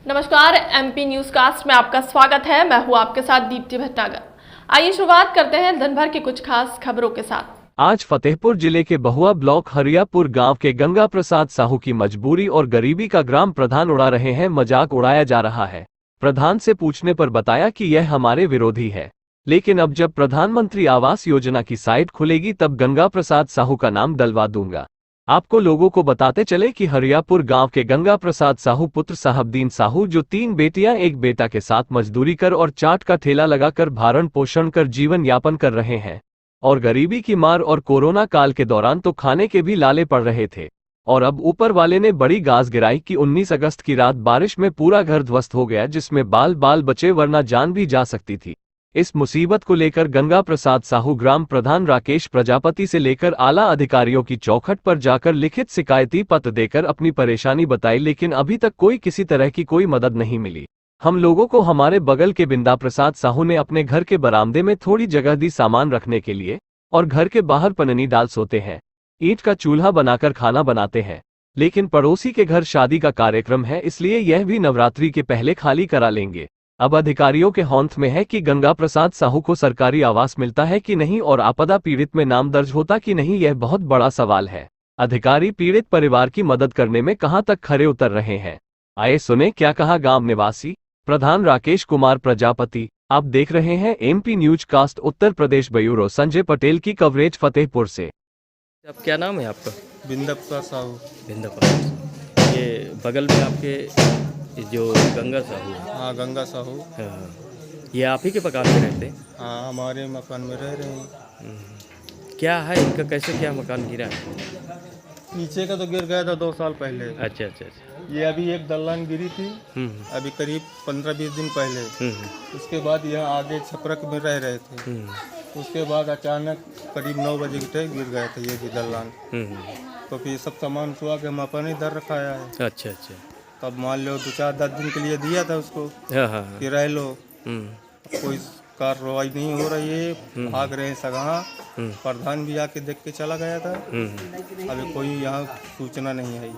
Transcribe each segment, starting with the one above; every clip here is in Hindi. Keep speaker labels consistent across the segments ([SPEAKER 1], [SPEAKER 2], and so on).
[SPEAKER 1] नमस्कार, एमपी न्यूज कास्ट में आपका स्वागत है। मैं हूं आपके साथ दीप्ति भटनागर। आइए शुरुआत करते हैं दिन भर की कुछ खास खबरों के साथ।
[SPEAKER 2] आज फतेहपुर जिले के बहुआ ब्लॉक हरियापुर गांव के गंगा प्रसाद साहू की मजबूरी और गरीबी का ग्राम प्रधान उड़ा रहे हैं। मजाक उड़ाया जा रहा है। प्रधान से पूछने पर बताया कि यह हमारे विरोधी है, लेकिन अब जब प्रधानमंत्री आवास योजना की साइट खुलेगी तब गंगा प्रसाद साहू का नाम डलवा दूंगा। आपको लोगों को बताते चले कि हरियापुर गांव के गंगा प्रसाद साहू पुत्र साहबदीन साहू, जो 3 बेटियां 1 बेटा के साथ मजदूरी कर और चाट का ठेला लगाकर भरण पोषण कर जीवन यापन कर रहे हैं, और गरीबी की मार और कोरोना काल के दौरान तो खाने के भी लाले पड़ रहे थे, और अब ऊपर वाले ने बड़ी गाज गिराई कि 19 अगस्त की रात बारिश में पूरा घर ध्वस्त हो गया, जिसमें बाल बाल बचे वरना जान भी जा सकती थी। इस मुसीबत को लेकर गंगा प्रसाद साहू ग्राम प्रधान राकेश प्रजापति से लेकर आला अधिकारियों की चौखट पर जाकर लिखित शिकायती पत्र देकर अपनी परेशानी बताई, लेकिन अभी तक किसी तरह की कोई मदद नहीं मिली। हम लोगों को हमारे बगल के बिंदा प्रसाद साहू ने अपने घर के बरामदे में थोड़ी जगह दी सामान रखने के लिए, और घर के बाहर पननी डाल सोते हैं। ईंट का चूल्हा बनाकर खाना बनाते हैं, लेकिन पड़ोसी के घर शादी का कार्यक्रम है, इसलिए यह भी नवरात्रि के पहले खाली करा लेंगे। अब अधिकारियों के हौंथ में है कि गंगा प्रसाद साहू को सरकारी आवास मिलता है कि नहीं और आपदा पीड़ित में नाम दर्ज होता कि नहीं, यह बहुत बड़ा सवाल है। अधिकारी पीड़ित परिवार की मदद करने में कहां तक खरे उतर रहे हैं, आइए सुने क्या कहा गांव निवासी प्रधान राकेश कुमार प्रजापति। आप देख रहे हैं MP news cast Uttar Pradesh bureau Sanjay Patel की कवरेज फतेहपुर से।
[SPEAKER 3] अब क्या नाम है आपका?
[SPEAKER 4] बिंदा प्रसाद साहू।
[SPEAKER 3] बिंदा प्रसाद। ये बगल में आपके जो गंगा साहू है?
[SPEAKER 4] हाँ, गंगा साहू।
[SPEAKER 3] हाँ, ये आप ही के मकान में रहते हैं?
[SPEAKER 4] हाँ, हमारे मकान में रह रहे हैं।
[SPEAKER 3] क्या है इनका, कैसे क्या मकान गिरा है?
[SPEAKER 4] नीचे का तो गिर गया था 2 साल पहले।
[SPEAKER 3] अच्छा अच्छा अच्छा।
[SPEAKER 4] ये अभी एक दलान गिरी थी अभी करीब 15-20 दिन पहले। उसके बाद यहाँ आगे छपरक में रह रहे थे। उसके बाद अचानक करीब 9 बजे के टाइम गिर गया था ये भी दलान। तो फिर सब सामान छुआ के हम अपने इधर रखाया है।
[SPEAKER 3] अच्छा अच्छा।
[SPEAKER 4] तब मान लो 2-4-10 दिन के लिए दिया था उसको कि रह लो। कोई कार्रवाई नहीं हो रही है, भाग रहे हैं सगाह। प्रधान भी आके देख के चला गया था। अभी कोई यहाँ सूचना नहीं आई।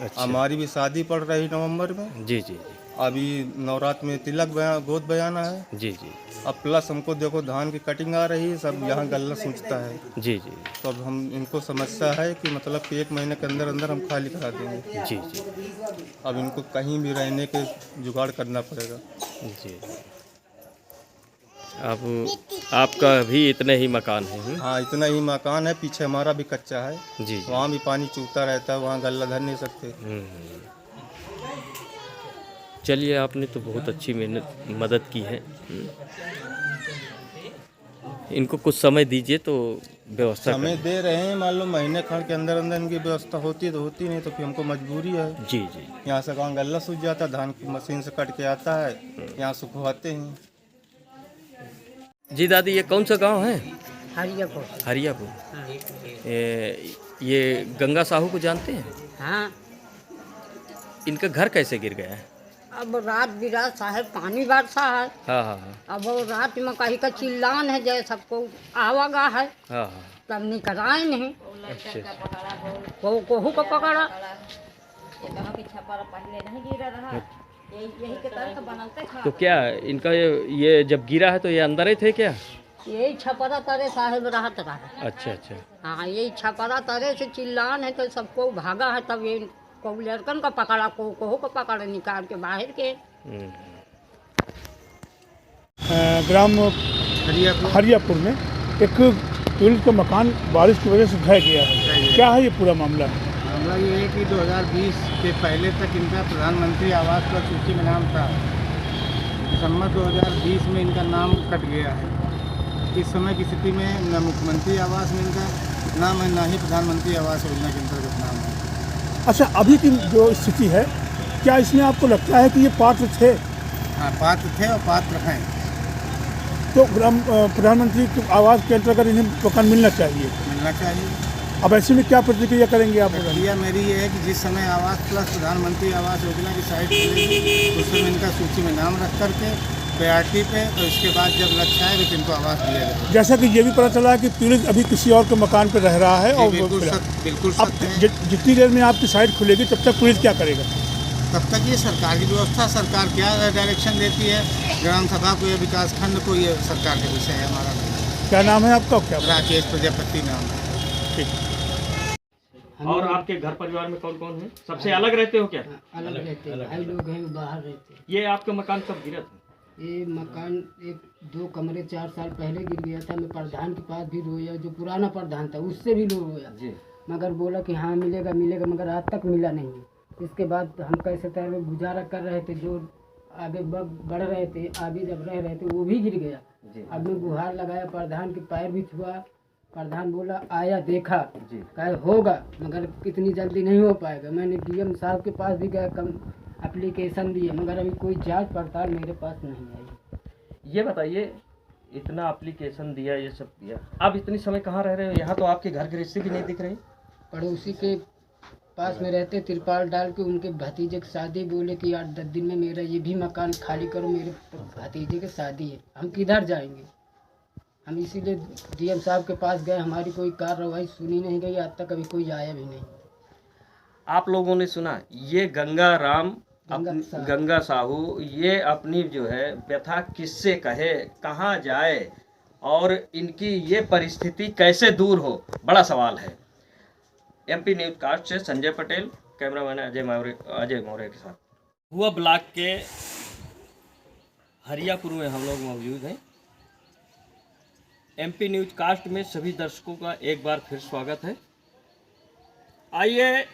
[SPEAKER 3] अच्छा।
[SPEAKER 4] हमारी भी शादी पड़ रही नवंबर में।
[SPEAKER 3] जी जी।
[SPEAKER 4] अभी नवरात्र में तिलक गोद बयाना है।
[SPEAKER 3] जी जी।
[SPEAKER 4] अब प्लस हमको देखो धान की कटिंग आ रही है, सब यहाँ गल्ला सूझता है।
[SPEAKER 3] जी जी।
[SPEAKER 4] तो अब हम इनको समस्या है कि मतलब कि 1 महीने के अंदर अंदर हम खाली करा देंगे।
[SPEAKER 3] जी जी।
[SPEAKER 4] अब इनको कहीं भी रहने के जुगाड़ करना पड़ेगा।
[SPEAKER 3] जी। अब आपका भी इतने ही मकान है?
[SPEAKER 4] हाँ, इतना ही मकान है। पीछे हमारा भी कच्चा है।
[SPEAKER 3] जी।
[SPEAKER 4] वहाँ भी पानी चूता रहता है, वहाँ गल्ला धर नहीं सकते।
[SPEAKER 3] चलिए, आपने तो बहुत अच्छी मदद की है। इनको कुछ समय दीजिए तो व्यवस्था
[SPEAKER 4] समय दे रहे हैं। मान लो महीने खंड के अंदर अंदर इनकी व्यवस्था होती है तो होती नहीं, तो फिर हमको मजबूरी है।
[SPEAKER 3] जी जी।
[SPEAKER 4] यहाँ से गाँव गल्ला सूझ जाता है, धान की मशीन से कट के आता है, यहाँ सुखवाते हैं।
[SPEAKER 3] जी दादी, ये कौन सा गांव है?
[SPEAKER 5] हरियापुर।
[SPEAKER 3] हरियापुर। ये गंगा साहू को जानते हैं?
[SPEAKER 5] हाँ।
[SPEAKER 3] इनका घर कैसे गिर गया है?
[SPEAKER 5] अब रात बिरात साहब पानी बरसा है।
[SPEAKER 3] हाँ हाँ हाँ।
[SPEAKER 5] अब वो रात में कहीं का चिल्लान है, जैसे सबको आवागा है।
[SPEAKER 3] हाँ हाँ।
[SPEAKER 5] तब निकलाए नहीं।
[SPEAKER 3] अच्छा।
[SPEAKER 5] कोहू को पकड़ा।
[SPEAKER 3] तो क्या इनका ये जब गिरा है तो ये अंदर ही थे क्या?
[SPEAKER 5] यही छपरा तरे साहब राहत रहा।
[SPEAKER 3] अच्छा अच्छा।
[SPEAKER 5] हाँ, यही छपरा तरे से चिल्लान है तो सबको भागा है। तब ये को लड़कन का पकड़ा, कोहू को पकड़ा, निकाल के बाहर के।
[SPEAKER 6] ग्राम हरियापुर में एक पीड़ित का मकान बारिश की वजह से ढह गया है। क्या है ये पूरा मामला?
[SPEAKER 7] मामला ये है कि 2020 के पहले तक इनका प्रधानमंत्री आवास पर सूची में नाम था। दिसंबर 2020 में इनका नाम कट गया है। इस समय की स्थिति में न मुख्यमंत्री आवास में इनका नाम है, न ही प्रधानमंत्री आवास योजना के अंतर्गत नाम है।
[SPEAKER 6] अच्छा, अभी की जो स्थिति है, क्या इसमें आपको लगता है कि ये पात्र थे?
[SPEAKER 7] हाँ, पात्र थे और पात्र हैं।
[SPEAKER 6] तो प्रधानमंत्री आवास के अंतर्गत इन्हें मकान मिलना
[SPEAKER 7] चाहिए।
[SPEAKER 6] अब ऐसे में क्या प्रतिक्रिया करेंगे आप?
[SPEAKER 7] प्रतिक्रिया मेरी ये है कि जिस समय आवास प्लस प्रधानमंत्री आवास योजना की साइट खुलेगी उस समय इनका सूची में नाम रख करके प्रायोरिटी पे, और इसके बाद जब लक्ष्य आएगा तो इनको आवास दिया जाएगा।
[SPEAKER 6] जैसा कि ये भी पता चला है कि पीड़ित अभी किसी और के मकान पर रह रहा है। और
[SPEAKER 7] बिल्कुल सत्य है।
[SPEAKER 6] जितनी देर में आपकी साइट खुलेगी तब तक पीड़ित क्या करेगा?
[SPEAKER 7] तब तक ये सरकार की व्यवस्था, सरकार क्या डायरेक्शन देती है ग्राम सभा को या विकास खंड को, ये सरकार का विषय है हमारा।
[SPEAKER 6] क्या नाम है आपका? क्या
[SPEAKER 7] राकेश प्रजापति नाम है।
[SPEAKER 3] और आपके घर परिवार में कौन कौन है? सबसे अलग रहते हो क्या?
[SPEAKER 8] अलग रहते हैं, भाई लोग हैं, वो बाहर रहते हैं।
[SPEAKER 3] ये आपका मकान कब गिरा था?
[SPEAKER 8] ये मकान 1-2 कमरे 4 साल पहले गिर गया था। मैं प्रधान के पास भी रोया, जो पुराना प्रधान था उससे भी रोया
[SPEAKER 3] जी।
[SPEAKER 8] मगर बोला कि हाँ मिलेगा मिलेगा, मगर आज तक मिला नहीं। इसके बाद हम कैसे तरह गुजारा कर रहे थे, जो आगे बढ़ रहे थे, आगे जब रह रहे थे वो भी गिर गया। अब मैं गुहार लगाया, प्रधान के पैर भी छुआ, प्रधान बोला आया देखा कहे होगा मगर इतनी जल्दी नहीं हो पाएगा। मैंने डीएम साहब के पास भी गया, कम एप्लीकेशन दिए, मगर अभी कोई जांच पड़ताल मेरे पास नहीं आई।
[SPEAKER 3] ये बताइए, इतना एप्लीकेशन दिया, ये सब दिया, अब इतनी समय कहाँ रह रहे हो? यहाँ तो आपके घर गृहस्थी भी नहीं दिख रही।
[SPEAKER 8] पड़ोसी के पास में रहते, तिरपाल डाल के, उनके भतीजे की शादी, बोले कि 8-10 दिन में मेरा ये भी मकान खाली करो, मेरे भतीजे की शादी है, हम किधर जाएंगे। हम इसीलिए डीएम साहब के पास गए, हमारी कोई कार्रवाई सुनी नहीं गई, आज तक अभी कोई आया भी नहीं।
[SPEAKER 3] आप लोगों ने सुना, ये गंगा साहू ये अपनी जो है व्यथा किससे कहे, कहाँ जाए और इनकी ये परिस्थिति कैसे दूर हो, बड़ा सवाल है। एमपी न्यूज कास्ट से संजय पटेल, कैमरामैन अजय मौर्य के साथ। हुआ ब्लॉक के हरियापुर में हम लोग मौजूद हैं। एमपी न्यूज कास्ट में सभी दर्शकों का एक बार फिर स्वागत है। आइए,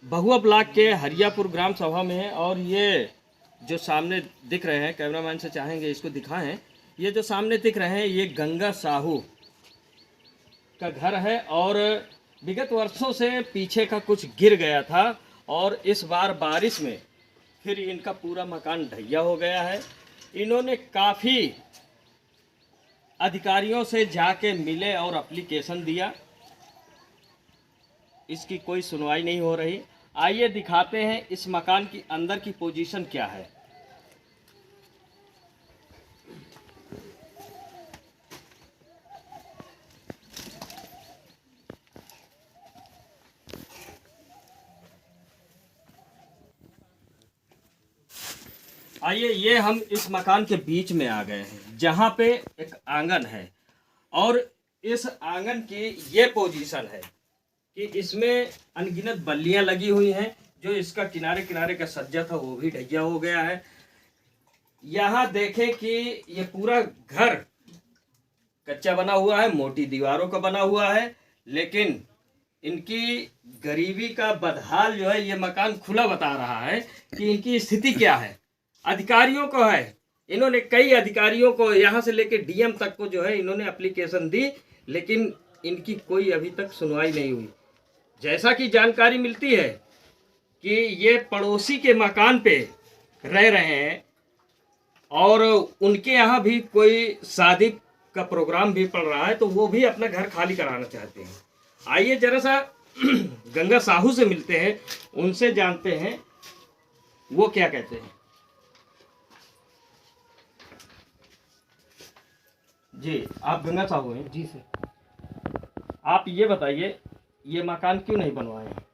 [SPEAKER 3] बहुआ ब्लॉक के हरियापुर ग्राम सभा में है और ये जो सामने दिख रहे हैं, कैमरामैन से चाहेंगे इसको दिखाएं, ये जो सामने दिख रहे हैं ये गंगा साहू का घर है और विगत वर्षों से पीछे का कुछ गिर गया था और इस बार बारिश में फिर इनका पूरा मकान ढहिया हो गया है। इन्होंने काफ़ी अधिकारियों से जाके मिले और एप्लीकेशन दिया, इसकी कोई सुनवाई नहीं हो रही। आइए दिखाते हैं इस मकान की अंदर की पोजीशन क्या है। आइए, ये हम इस मकान के बीच में आ गए हैं जहाँ पे एक आंगन है और इस आंगन की ये पोजीशन है कि इसमें अनगिनत बल्लियाँ लगी हुई हैं, जो इसका किनारे किनारे का सज्जा था वो भी ढहिया हो गया है। यहाँ देखें कि ये पूरा घर कच्चा बना हुआ है, मोटी दीवारों का बना हुआ है, लेकिन इनकी गरीबी का बदहाल जो है ये मकान खुला बता रहा है कि इनकी स्थिति क्या है। अधिकारियों को है, इन्होंने कई अधिकारियों को यहाँ से लेके डीएम तक को जो है इन्होंने एप्लीकेशन दी, लेकिन इनकी कोई अभी तक सुनवाई नहीं हुई। जैसा कि जानकारी मिलती है कि ये पड़ोसी के मकान पे रह रहे हैं और उनके यहाँ भी कोई शादी का प्रोग्राम भी पड़ रहा है, तो वो भी अपना घर खाली कराना चाहते हैं। आइए जरा सा गंगा साहू से मिलते हैं, उनसे जानते हैं वो क्या कहते हैं। जी, आप गंगा साहू हैं?
[SPEAKER 8] जी सर।
[SPEAKER 3] आप ये बताइए, ये मकान क्यों नहीं बनवाए हैं?